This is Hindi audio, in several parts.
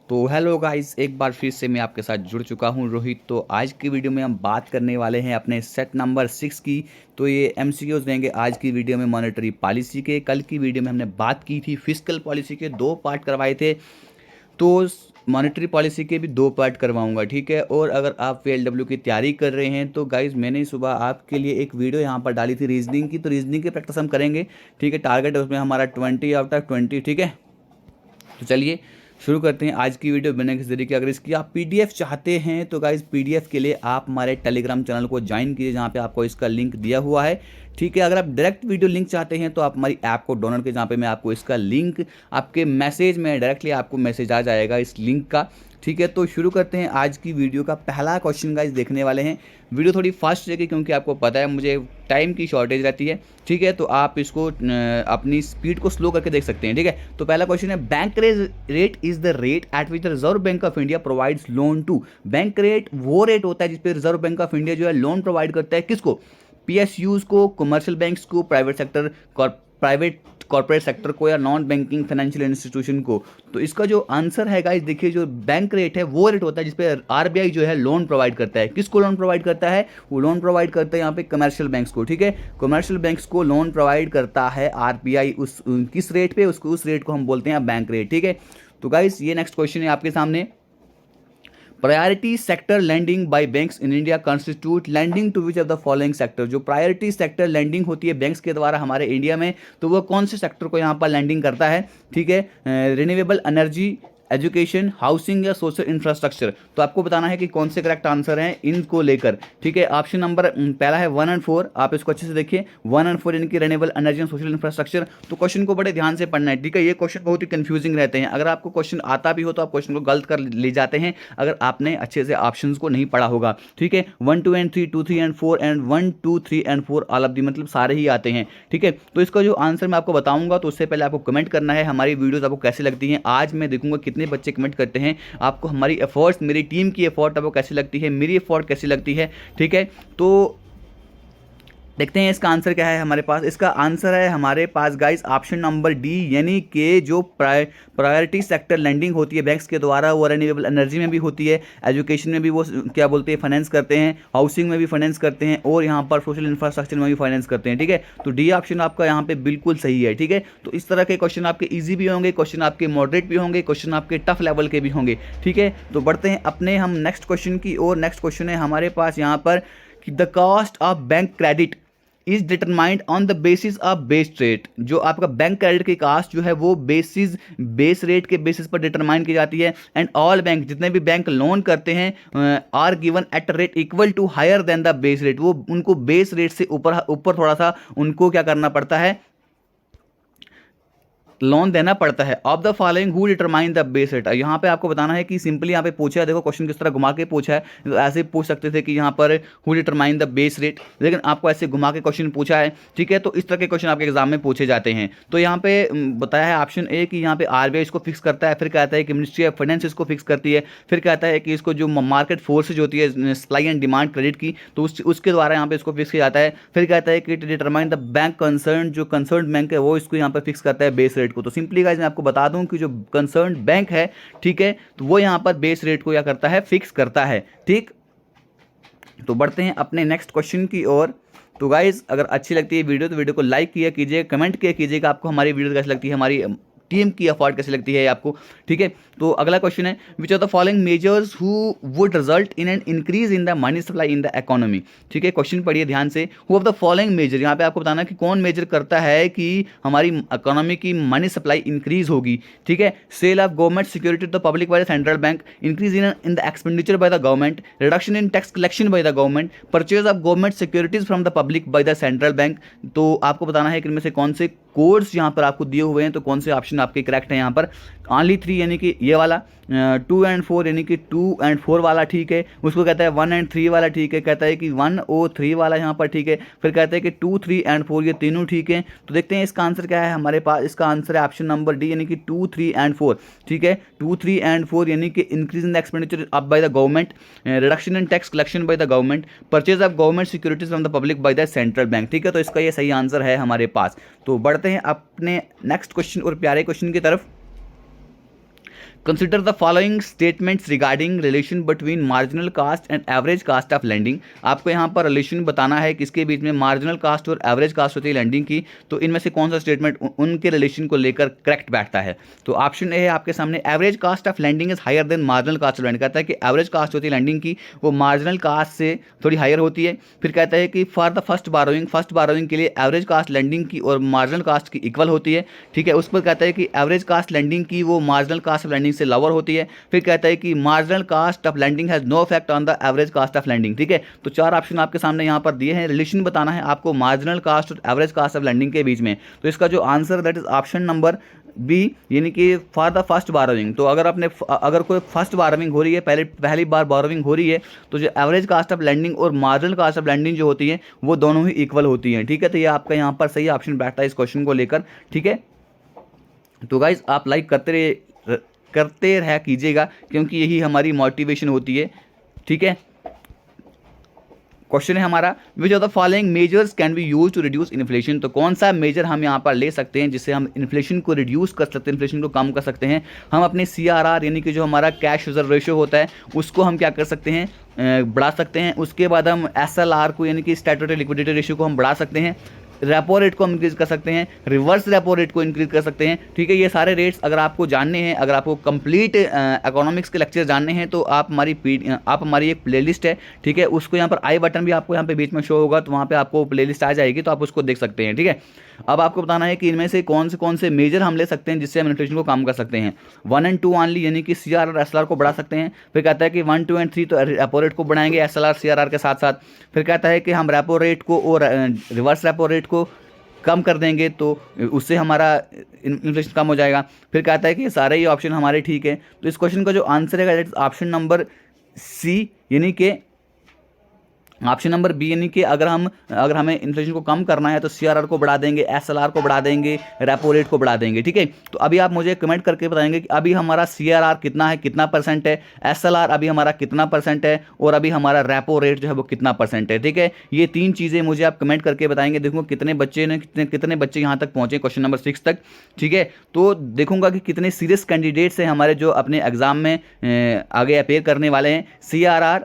तो हेलो गाइस, एक बार फिर से मैं आपके साथ जुड़ चुका हूं रोहित। तो आज की वीडियो में हम बात करने वाले हैं अपने सेट नंबर 6 की। तो ये एमसीक्यूज रहेंगे आज की वीडियो में मॉनेटरी पॉलिसी के। कल की वीडियो में हमने बात की थी फिस्कल पॉलिसी के, 2 पार्ट करवाए थे। तो मॉनेटरी पॉलिसी के भी 2 पार्ट करवाऊंगा, ठीक है। और अगर आप VLW की तैयारी कर रहे हैं तो गाइज मैंने सुबह आपके लिए एक वीडियो यहाँ पर डाली थी रीजनिंग की। तो रीजनिंग की प्रैक्टिस हम करेंगे, ठीक है। टारगेट है उसमें हमारा 20/20, ठीक है। तो चलिए शुरू करते हैं आज की वीडियो बिना किसी तरीके। अगर इसकी आप पीडीएफ चाहते हैं तो गाइज पीडीएफ के लिए आप हमारे टेलीग्राम चैनल को ज्वाइन कीजिए, जहाँ पे आपको इसका लिंक दिया हुआ है, ठीक है। अगर आप डायरेक्ट वीडियो लिंक चाहते हैं तो आप हमारी ऐप को डाउनलोड कीजिए, जहाँ पे मैं आपको इसका लिंक आपके मैसेज में डायरेक्टली आपको मैसेज आ जाएगा इस लिंक का, ठीक है। तो शुरू करते हैं आज की वीडियो का पहला क्वेश्चन गाइज देखने वाले हैं। वीडियो थोड़ी फास्ट रहेगी क्योंकि आपको पता है मुझे टाइम की शॉर्टेज रहती है, ठीक है। तो आप इसको अपनी स्पीड को स्लो करके देख सकते हैं, ठीक है। तो पहला क्वेश्चन है, bank rate is the rate at which the Reserve Bank of India provides loan to. Bank rate वो रेट होता है जिसपे रिजर्व बैंक ऑफ इंडिया जो है लोन प्रोवाइड करता है किसको? पीएसयूज को, कमर्शियल बैंक्स को, प्राइवेट कॉर्पोरेट सेक्टर को, या नॉन बैंकिंग फाइनेंशियल इंस्टीट्यूशन को। तो इसका जो आंसर है गाइस, देखिए जो बैंक रेट है वो रेट होता है जिसपे आरबीआई जो है लोन प्रोवाइड करता है। किसको लोन प्रोवाइड करता है? वो लोन प्रोवाइड करता है यहाँ पे कमर्शियल बैंक्स को, ठीक है। कमर्शियल बैंक्स को लोन प्रोवाइड करता है आरबीआई। उस किस रेट पे? उसको उस रेट को हम बोलते हैं बैंक रेट, ठीक है। तो गाइस ये नेक्स्ट क्वेश्चन है आपके सामने। Priority sector lending by banks in India constitute lending to which of the following sector. जो प्रायोरिटी सेक्टर लैंडिंग होती है बैंक्स के द्वारा हमारे इंडिया में, तो वो कौन से सेक्टर को यहाँ पर लैंडिंग करता है, ठीक है। रिन्यूएबल एनर्जी, एजुकेशन, हाउसिंग या सोशल इंफ्रास्ट्रक्चर। तो आपको बताना है कि कौन से करेक्ट आंसर हैं इनको लेकर, ठीक है। ऑप्शन नंबर पहला है 1 और 4। आप इसको अच्छे से देखिए, 1 और 4 इनकी renewable energy and social infrastructure. तो क्वेश्चन को बड़े ध्यान से पढ़ना है, ठीक है। ये क्वेश्चन बहुत ही कंफ्यूजिंग रहते हैं। अगर आपको क्वेश्चन आता भी हो तो आप क्वेश्चन को गलत कर ले जाते हैं अगर आपने अच्छे से ऑप्शन को नहीं पढ़ा होगा, ठीक है। 1 2 and 3, 2 3 and 4 and 1 2 3 and 4 all of the, मतलब सारे ही आते हैं, ठीक है। तो इसका जो आंसर मैं आपको बताऊंगा तो उससे पहले आपको कमेंट करना है हमारी वीडियोस आपको कैसी लगती हैं। आज मैं देखूंगा कितने बच्चे कमेंट करते हैं आपको हमारी एफर्ट्स, मेरी टीम की एफर्ट आपको कैसी लगती है, मेरी एफर्ट कैसी लगती है, ठीक है। तो देखते हैं इसका आंसर क्या है हमारे पास। इसका आंसर है हमारे पास गाइस ऑप्शन नंबर डी, यानी कि जो प्रायोरिटी सेक्टर लैंडिंग होती है बैंक्स के द्वारा, वो रिन्यूएबल एनर्जी में भी होती है, एजुकेशन में भी वो क्या बोलते हैं फाइनेंस करते हैं, हाउसिंग में भी फाइनेंस करते हैं, और यहाँ पर सोशल इंफ्रास्ट्रक्चर में भी फाइनेंस करते हैं, ठीक है। तो डी ऑप्शन आपका यहाँ पे बिल्कुल सही है, ठीक है। तो इस तरह के क्वेश्चन आपके ईजी भी होंगे, क्वेश्चन आपके मॉडरेट भी होंगे, क्वेश्चन आपके टफ लेवल के भी होंगे, ठीक है। तो बढ़ते हैं अपने हम नेक्स्ट क्वेश्चन की और। नेक्स्ट क्वेश्चन है हमारे पास यहाँ पर कि the cost of bank credit is determined on the basis of base rate. जो आपका बैंक क्रेडिट की कास्ट जो है वो बेस रेट के बेसिस पर डिटरमाइन की जाती है। एंड ऑल बैंक, जितने भी बैंक लोन करते हैं, are given at rate equal to higher than the base rate. वो उनको बेस रेट से ऊपर ऊपर थोड़ा सा उनको क्या करना पड़ता है, लोन देना पड़ता है। Of the following who determine the base rate. यहाँ पे आपको बताना है कि सिंपली यहाँ पे पूछा है, देखो क्वेश्चन किस तरह घुमा के पूछा है। तो ऐसे पूछ सकते थे कि यहाँ पर who determine the base rate, लेकिन आपको ऐसे घुमा के क्वेश्चन पूछा है, ठीक है। तो इस तरह के क्वेश्चन आपके एग्जाम में पूछे जाते हैं। तो यहाँ पे बताया है ऑप्शन ए कि यहाँ पे आरबीआई इसको फिक्स करता है, फिर कहता है कि मिनिस्ट्री ऑफ फाइनेंस इसको फिक्स करती है, फिर कहता है कि इसको जो मार्केट फोर्सेज होती है सप्लाई एंड डिमांड क्रेडिट की, तो उसके द्वारा यहाँ पे इसको फिक्स किया जाता है। फिर कहता है कि डिटरमाइन द बैंक कंसर्न, जो कंसर्न बैंक है वो इसको यहाँ पर फिक्स करता है बेस रेट को। तो सिंपली गाइस आपको बता दूं कि जो कंसर्न बैंक है, ठीक है, तो वो यहां पर बेस रेट को क्या करता है, फिक्स करता है, ठीक। तो बढ़ते हैं अपने नेक्स्ट क्वेश्चन की ओर। तो गाइस अगर अच्छी लगती है वीडियो तो वीडियो को लाइक किया कीजिए, कमेंट किया कीजिएगा आपको हमारी वीडियो कैसी लगती है, हमारी टीम की एफर्ट कैसी लगती है आपको, ठीक है। तो अगला क्वेश्चन है, which are the following measures who would result in an increase in the money supply in the economy. ठीक है, क्वेश्चन पढ़िए ध्यान से। Who of the following measure, यहाँ पे आपको बताना है कि कौन मेजर करता है कि हमारी इकोनॉमी की मनी सप्लाई इंक्रीज होगी, ठीक है। Sale of government security to the public by the central bank, increase in the expenditure by the government, reduction in tax collection by the government, purchase of government securities from the public by the central bank. तो आपको बताना है कि इनमें से कौन से कोड्स यहाँ पर आपको दिए हुए हैं, तो कौन से ऑप्शन आपके करेक्ट हैं यहाँ पर। ओनली 3 यानी कि ये वाला, 2 एंड 4 यानी कि 2 एंड 4 वाला, ठीक है। उसको कहता है 1 एंड 3 वाला, ठीक है। कहता है कि 1 और 3 वाला यहाँ पर, ठीक है। फिर कहता है कि 2, 3 एंड 4 ये तीनों ठीक है। तो देखते हैं इसका आंसर क्या है हमारे पास। इसका आंसर है ऑप्शन नंबर डी, यानी कि 2, 3 एंड 4, ठीक है। 2, 3 एंड 4 यानी कि increase in the expenditure up by the government, reduction in tax collection by the government, purchase of government securities from the public by the central bank, ठीक है। तो इसका ये सही आंसर है हमारे पास। तो बढ़ते हैं अपने नेक्स्ट क्वेश्चन और प्यारे क्वेश्चन की तरफ। Consider the following statements regarding relation between marginal cost and average cost of lending. आपको यहाँ पर रिलेशन बताना है किसके बीच में मार्जिनल कास्ट और एवरेज कास्ट होती है लैंडिंग की, तो इनमें से कौन सा स्टेटमेंट उनके रिलेशन को लेकर करेक्ट बैठता है। तो ऑप्शन ए है आपके सामने, average cost of lending is higher than marginal cost of lending. कहता है कि एवरेज कास्ट होती है लैंडिंग की वो मार्जिनल कास्ट से थोड़ी हायर होती है। फिर कहता है कि फॉर द फर्स्ट बारोइंग के लिए एवरेज कास्ट लैंडिंग की और मार्जिनल कास्ट की इक्वल होती है। ठीक है, उस पर कहता है कि एवरेज कास्ट लैंडिंग की वो मार्जिनल कास्ट ऑफ लैंडिंग से लोअर होती है। फिर कहता है कि marginal cost of lending has no effect on the average cost of lending. ठीक है, तो 4 ऑप्शन आपके सामने यहाँ पर दिए हैं, रिलेशन बताना है आपको मार्जिनल कास्ट और एवरेज कास्ट ऑफ लैंडिंग के बीच में। तो इसका जो answer that is option number B, यानी कि फॉर द फर्स्ट बारोइंग। तो अगर कोई फर्स्ट बारोइंग हो रही है, पहली बार बारोइंग हो रही है, तो जो एवरेज कास्ट ऑफ लैंडिंग और मार्जिनल कास्ट ऑफ लैंडिंग जो होती है वो दोनों ही इक्वल होती हैं। ठीक है, तो ये आपका यहाँ पर सही ऑप्शन बैठता है इस क्वेश्चन को लेकर। ठीक है, तो गाइज आप लाइक करते रहा कीजिएगा क्योंकि यही हमारी मोटिवेशन होती है। ठीक है, क्वेश्चन है हमारा, which of the following measures can be use to reduce inflation. तो कौन सा मेजर हम यहाँ पर ले सकते हैं जिससे हम इन्फ्लेशन को रिड्यूस कर सकते हैं, इन्फ्लेशन को कम कर सकते हैं। हम अपने CRR यानी कि जो हमारा कैश रिजर्व रेशियो होता है उसको हम क्या कर सकते हैं, बढ़ा सकते हैं। उसके बाद हम SLR को यानी कि स्टैट्यूटरी लिक्विडिटी रेशियो को हम बढ़ा सकते हैं। रेपो रेट को हम इंक्रीज कर सकते हैं, रिवर्स रेपो रेट को इंक्रीज कर सकते हैं। ठीक है, ये सारे रेट्स अगर आपको जानने हैं, अगर आपको कंप्लीट इकोनॉमिक्स के लेक्चर जानने हैं तो आप हमारी एक प्लेलिस्ट है। ठीक है, उसको यहाँ पर आई बटन भी आपको यहाँ पे बीच में शो होगा, तो वहाँ पे आपको प्लेलिस्ट आ जाएगी, तो आप उसको देख सकते हैं। ठीक है, अब आपको बताना है कि इनमें से कौन से मेजर हम ले सकते हैं जिससे हम इन्फ्लेशन को कम कर सकते हैं। 1 और 2 ऑनली, यानी कि CRR और SLR को बढ़ा सकते हैं। फिर कहता है कि 1, 2 और 3 तो रेपो रेट को बढ़ाएंगे SLR CRR के साथ साथ। फिर कहता है कि हम रेपो रेट को और रिवर्स रेपो रेट को कम कर देंगे तो उससे हमारा इन्फ्लेशन कम हो जाएगा। फिर कहता है कि सारे ही ऑप्शन हमारे ठीक है। तो इस क्वेश्चन का जो आंसर है ऑप्शन नंबर सी, यानी कि ऑप्शन नंबर बी, यानी कि अगर हमें इन्फ्लेशन को कम करना है तो CRR को बढ़ा देंगे, SLR को बढ़ा देंगे, रेपो रेट को बढ़ा देंगे। ठीक है, तो अभी आप मुझे कमेंट करके बताएंगे कि अभी हमारा CRR कितना है, कितना परसेंट है, SLR अभी हमारा कितना परसेंट है, और अभी हमारा रेपो रेट जो है वो कितना परसेंट है। ठीक है, ये 3 चीज़ें मुझे आप कमेंट करके बताएंगे। देखो कितने बच्चे यहाँ तक पहुँचे क्वेश्चन नंबर 6 तक। ठीक है, तो देखूंगा कि कितने सीरियस कैंडिडेट्स हैं हमारे जो अपने एग्जाम में आगे अपेयर करने वाले हैं। CRR,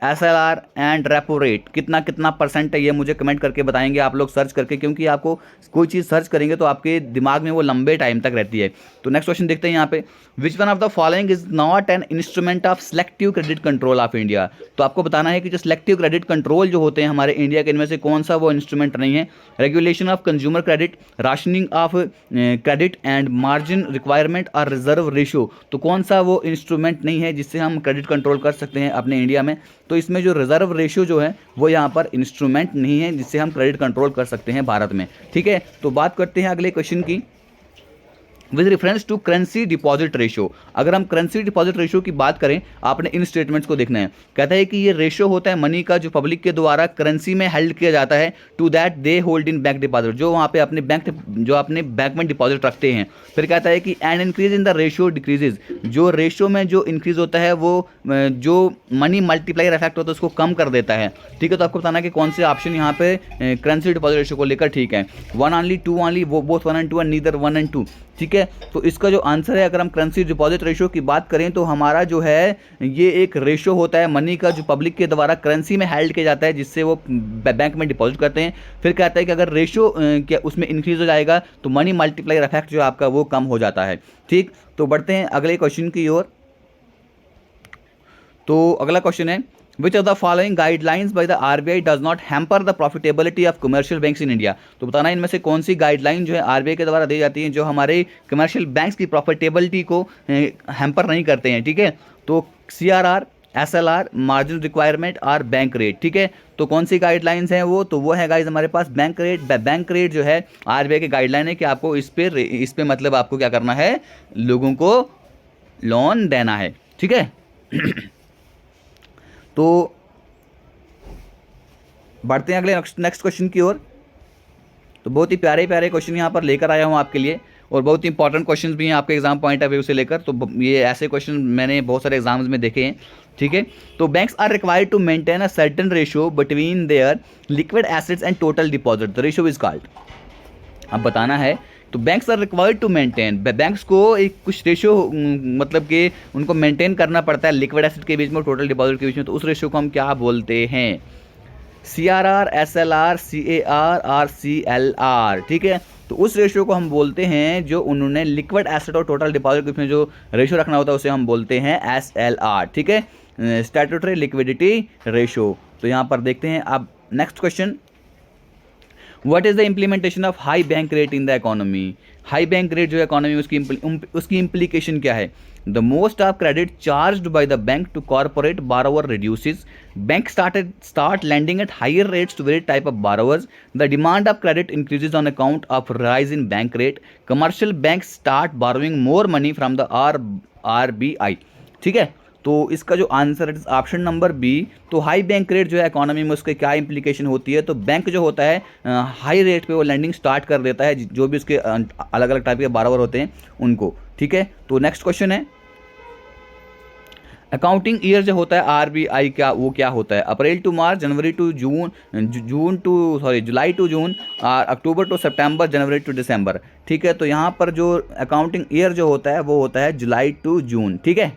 SLR and repo rate कितना परसेंट है, ये मुझे कमेंट करके बताएंगे आप लोग सर्च करके, क्योंकि आपको कोई चीज़ सर्च करेंगे तो आपके दिमाग में वो लंबे टाइम तक रहती है। तो नेक्स्ट क्वेश्चन देखते हैं यहाँ पे, which one of the following is not an instrument of selective credit control of India. तो आपको बताना है कि जो सिलेक्टिव क्रेडिट कंट्रोल जो होते हैं हमारे इंडिया के, इनमें से कौन सा वो इंस्ट्रूमेंट नहीं है। Regulation of consumer credit, rationing of credit and margin requirement और रिजर्व रेशियो। तो कौन सा वो इंस्ट्रूमेंट नहीं है जिससे हम क्रेडिट कंट्रोल कर सकते हैं अपने इंडिया में। तो इसमें जो रिजर्व रेशियो जो है वो यहाँ पर इंस्ट्रूमेंट नहीं है जिससे हम क्रेडिट कंट्रोल कर सकते हैं भारत में। ठीक है, तो बात करते हैं अगले क्वेश्चन की, with reference to currency deposit ratio. अगर हम करेंसी डिपॉजिट रेशियो की बात करें, आपने इन स्टेटमेंट्स को देखना है। कहता है कि ये रेशियो होता है मनी का जो पब्लिक के द्वारा करेंसी में हेल्ड किया जाता है, to that they hold in bank deposit, जो वहाँ पे अपने बैंक में डिपॉजिट रखते हैं। फिर कहता है कि and increase in the ratio decreases, जो रेशियो में जो इंक्रीज होता है वो जो मनी मल्टीप्लायर इफेक्ट होता है उसको कम कर देता है। ठीक है, तो आपको बताना कि कौन से ऑप्शन यहाँ पे करेंसी डिपॉजिट रेशियो को लेकर ठीक है। 1 ऑनली, 2 ऑनली, वो बोथ 1 और 2 एंड नीदर 1 और 2। ठीक है, तो इसका जो आंसर है, अगर हम करेंसी डिपॉजिट रेशियो की बात करें तो हमारा जो है ये एक रेशियो होता है मनी का जो पब्लिक के द्वारा करेंसी में हेल्ड किया जाता है जिससे वो बैंक में डिपॉजिट करते हैं। फिर कहता है कि अगर रेशियो क्या उसमें इंक्रीज हो जाएगा तो मनी मल्टीप्लायर इफेक्ट जो आपका वो कम हो जाता है। ठीक, तो बढ़ते हैं अगले क्वेश्चन की ओर। तो अगला क्वेश्चन है, Which of the following guidelines by the RBI does not hamper the profitability of commercial banks in India? तो बताना इनमें से कौन सी गाइडलाइन जो है RBI के द्वारा दी जाती है जो हमारे कमर्शियल बैंक्स की प्रॉफिटेबिलिटी को हैम्पर नहीं करते हैं। ठीक है, तो CRR, SLR, मार्जिन रिक्वायरमेंट और बैंक रेट। ठीक है, तो कौन सी गाइडलाइंस हैं वो, तो वो है गाइज हमारे पास बैंक रेट। बैंक रेट जो है RBI की गाइडलाइन है कि आपको इस पे मतलब आपको क्या करना है, लोगों को लोन देना है। ठीक है तो बढ़ते हैं अगले नेक्स्ट क्वेश्चन की ओर। तो बहुत ही प्यारे क्वेश्चन यहाँ पर लेकर आया हूँ आपके लिए, और बहुत ही इंपॉर्टेंट क्वेश्चंस भी हैं आपके एग्जाम पॉइंट ऑफ व्यू से लेकर। तो ये ऐसे क्वेश्चन मैंने बहुत सारे एग्जाम्स में देखे हैं। ठीक है, तो banks are required to maintain a certain ratio between their liquid assets and total deposit, the ratio is called. अब बताना है तो banks are required to maintain, banks को एक कुछ रेशो मतलब कि उनको मेंटेन करना पड़ता है लिक्विड एसेट के बीच में, टोटल डिपॉजिट के बीच में, तो उस रेशो को हम क्या बोलते हैं? CRR, SLR, CAR और CLR, ठीक है। तो उस रेशियो को हम बोलते हैं, जो उन्होंने लिक्विड एसेट और टोटल डिपॉजिट के बीच में जो रेशियो रखना होता है उसे हम बोलते हैं SLR, ठीक है, स्टैट्यूटरी लिक्विडिटी रेशियो। तो यहाँ पर देखते हैं अब next question, what is the implementation of high bank rate in the economy? High bank rate जो इकोनॉमी में उसकी इम्प्लीकेशन क्या है? The most of credit charged by the bank to corporate borrower reduces. Bank start lending at higher rates to various type of borrowers. The demand of credit increases on account of rise in bank rate. Commercial banks start borrowing more money from the RBI. ठीक है, तो इसका जो आंसर है ऑप्शन नंबर बी। तो हाई बैंक रेट जो है इकोनॉमी में उसके क्या इंप्लीकेशन होती है? तो बैंक जो होता है हाई रेट पे वो लैंडिंग स्टार्ट कर देता है, जो भी उसके अलग अलग टाइप के बारोवर होते हैं उनको, ठीक है। तो नेक्स्ट क्वेश्चन है, अकाउंटिंग ईयर जो होता है आरबीआई का, वो क्या होता है? April to March, January to June, July to June, और October to September, January to दिसंबर, ठीक है। तो यहाँ पर जो अकाउंटिंग ईयर जो होता है वो होता है जुलाई टू जून, ठीक है।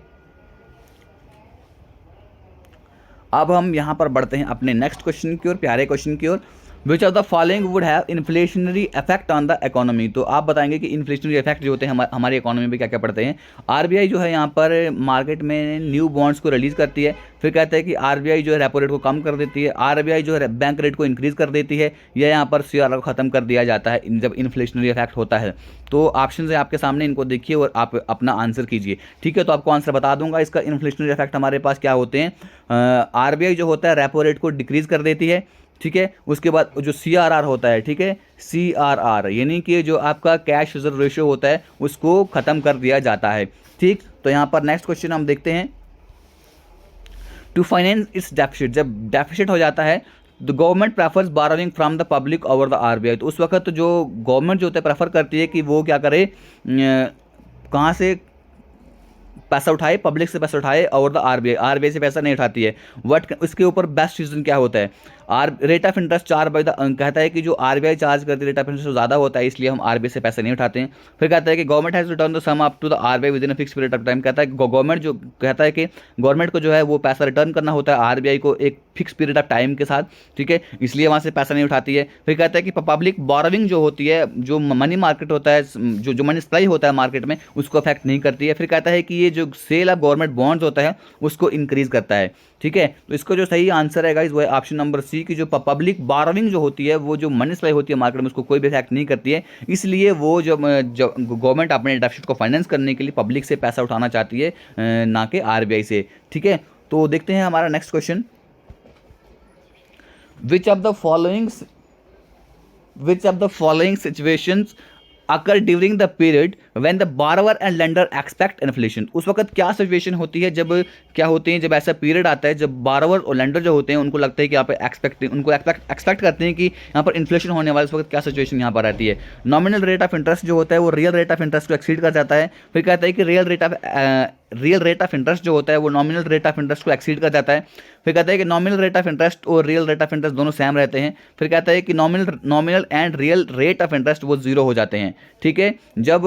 अब हम यहाँ पर बढ़ते हैं अपने नेक्स्ट क्वेश्चन की ओर, प्यारे क्वेश्चन की ओर। Which of the following would have inflationary effect on the economy? तो आप बताएंगे कि इन्फ्लेशनरी इफेक्ट जो होते हैं हमारी इकोनॉमी में क्या क्या पड़ते हैं। आरबीआई जो है यहाँ पर मार्केट में न्यू बॉन्ड्स को रिलीज करती है, फिर कहता है कि आरबीआई जो है रेपो रेट को कम कर देती है, आरबीआई जो है बैंक रेट को इंक्रीज कर देती है, या यहाँ पर सीआरआर को खत्म कर दिया जाता है जब इन्फ्लेशनरी इफेक्ट होता है। तो ऑप्शन है आपके सामने, इनको देखिए और आप अपना आंसर कीजिए, ठीक है। तो आपको आंसर बता दूंगा इसका। इन्फ्लेशनरी इफेक्ट हमारे पास क्या होते हैं? आरबीआई जो होता है रेपो रेट को डिक्रीज कर देती है, ठीक है। उसके बाद जो CRR होता है, ठीक है, CRR यानी कि जो आपका कैश रिजर्व रेशियो होता है उसको खत्म कर दिया जाता है, ठीक। तो यहाँ पर नेक्स्ट क्वेश्चन हम देखते हैं, टू फाइनेंस इट्स डेफिसिट, जब डेफिसिट हो जाता है the government prefers burrowing from the public over the RBI. तो उस वक्त जो गवर्नमेंट जो होता है प्रेफर करती है कि वो क्या करे, कहाँ से पैसा उठाए, पब्लिक से पैसा उठाए और द आरबीआई से पैसा नहीं उठाती है। वट उसके ऊपर बेस्ट रीजन क्या होता है? Rate of interest charge by the, कहता है कि जो आरबीआई चार्ज करती है रेट ऑफ इंटरेस्ट ज़्यादा होता है, इसलिए हम आरबीआई से पैसे नहीं उठाते हैं। फिर कहता है कि government has return the sum up to the RBI within a fix period of time. कहता है गवर्नमेंट जो कहता है कि गवर्नमेंट को जो है वो पैसा रिटर्न करना होता है आरबीआई को एक फिक्स पीरियड ऑफ टाइम के साथ, ठीक है, इसलिए वहाँ से पैसा नहीं उठाती है। फिर कहता है कि पब्लिक बोरोविंग जो होती है, जो मनी मार्केट होता है, जो मनी सप्लाई होता है मार्केट में, उसको अफेक्ट नहीं करती है। फिर कहता है कि ये जो सेल ऑफ गवर्नमेंट बॉन्ड्स होता है उसको इंक्रीज करता है, ठीक है। तो इसको जो सही आंसर है गाइस वो है ऑप्शन नंबर सी की जो पब्लिक बोरोविंग जो होती है, वो जो मनी सप्लाई होती है मार्केट में, उसको कोई भी इफेक्ट नहीं करती है। इसलिए वो जो गवर्नमेंट अपने डेफिसिट को फाइनेंस करने के लिए पब्लिक से पैसा उठाना चाहती है, ना कि आरबीआई से, ठीक है। तो देखते हैं हमारा next question, which of the following situations occur during the period when the borrower and lender expect inflation? उस वक्त क्या सिचुएशन होती है, जब क्या होते हैं, जब ऐसा पीरियड आता है जब बारोवर और लेंडर जो होते हैं उनको लगता है कि यहाँ पे एक्सपेक्ट करते हैं कि यहाँ पर इन्फ्लेशन होने वाला, उस वक्त क्या सिचुएशन यहाँ पर रहती है? नॉमिनल रेट ऑफ इंटरेस्ट जो होता है वो रियल रेट ऑफ इंटरेस्ट को एक्सीड कर जाता है। फिर कहता है कि रियल रेट ऑफ इंटरेस्ट जो होता है वो नॉमिनल रेट ऑफ इंटरेस्ट को एक्सीड कर जाता है। फिर कहता है कि नॉमिनल रेट ऑफ इंटरेस्ट और रियल रेट ऑफ इंटरेस्ट दोनों सेम रहते हैं। फिर कहता है कि nominal and real rate of interest वो जीरो हो जाते हैं, ठीक है। जब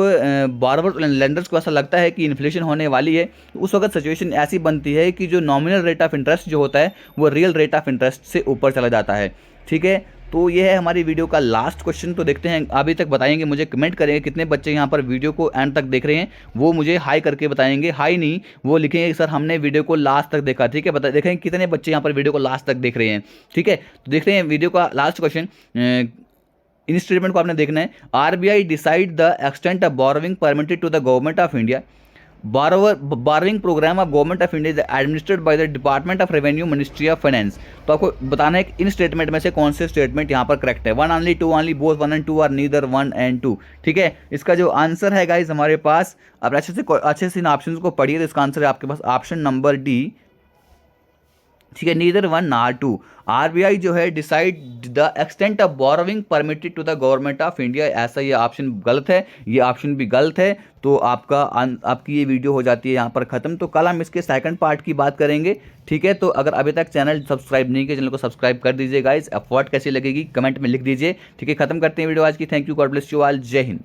बारोवर लेंडर्स को ऐसा लगता है कि इन्फ्लेशन होने वाली है, तो उस वक्त सिचुएशन ऐसी बनती है कि जो नॉमिनल रेट ऑफ इंटरेस्ट जो होता है वो रियल रेट ऑफ इंटरेस्ट से ऊपर चला जाता है, ठीक है। तो ये है हमारी वीडियो का लास्ट क्वेश्चन। तो देखते हैं, अभी तक बताएंगे, मुझे कमेंट करेंगे कितने बच्चे यहाँ पर वीडियो को एंड तक देख रहे हैं, वो मुझे हाई करके बताएंगे। हाई नहीं, वो लिखेंगे सर हमने वीडियो को लास्ट तक देखा, ठीक है। देखेंगे कितने बच्चे यहाँ पर वीडियो को लास्ट तक देख रहे हैं, ठीक है। तो देखते हैं वीडियो का लास्ट क्वेश्चन, इन स्टेटमेंट को आपने देखना है। RBI decide the extent of borrowing permitted to the government of India. Borrowing programme of government of India is administered by the department of revenue, ministry of finance. तो आपको बताना है कि इन स्टेटमेंट में से कौन से स्टेटमेंट यहाँ पर करेक्ट है। 1 only, 2 only, both 1 and 2 are neither 1 and 2, ठीक है। इसका जो आंसर है गाइज हमारे पास, अब अच्छे से इन ऑप्शन को पढ़िए, तो इसका आंसर है आपके पास ऑप्शन नंबर डी, ठीक है, नीदर 1 nor 2। आरबीआई जो है decide the extent of borrowing permitted to the government of India, ऐसा ये ऑप्शन गलत है, ये ऑप्शन भी गलत है। तो आपकी ये वीडियो हो जाती है यहाँ पर ख़त्म। तो कल हम इसके सेकंड पार्ट की बात करेंगे, ठीक है। तो अगर अभी तक चैनल सब्सक्राइब नहीं किया, चैनल को सब्सक्राइब कर दीजिए गाइज। एफर्ट कैसी लगेगी कमेंट में लिख दीजिए, ठीक है। खत्म करते हैं वीडियो आज की। Thank you, God bless you all, जय हिंद।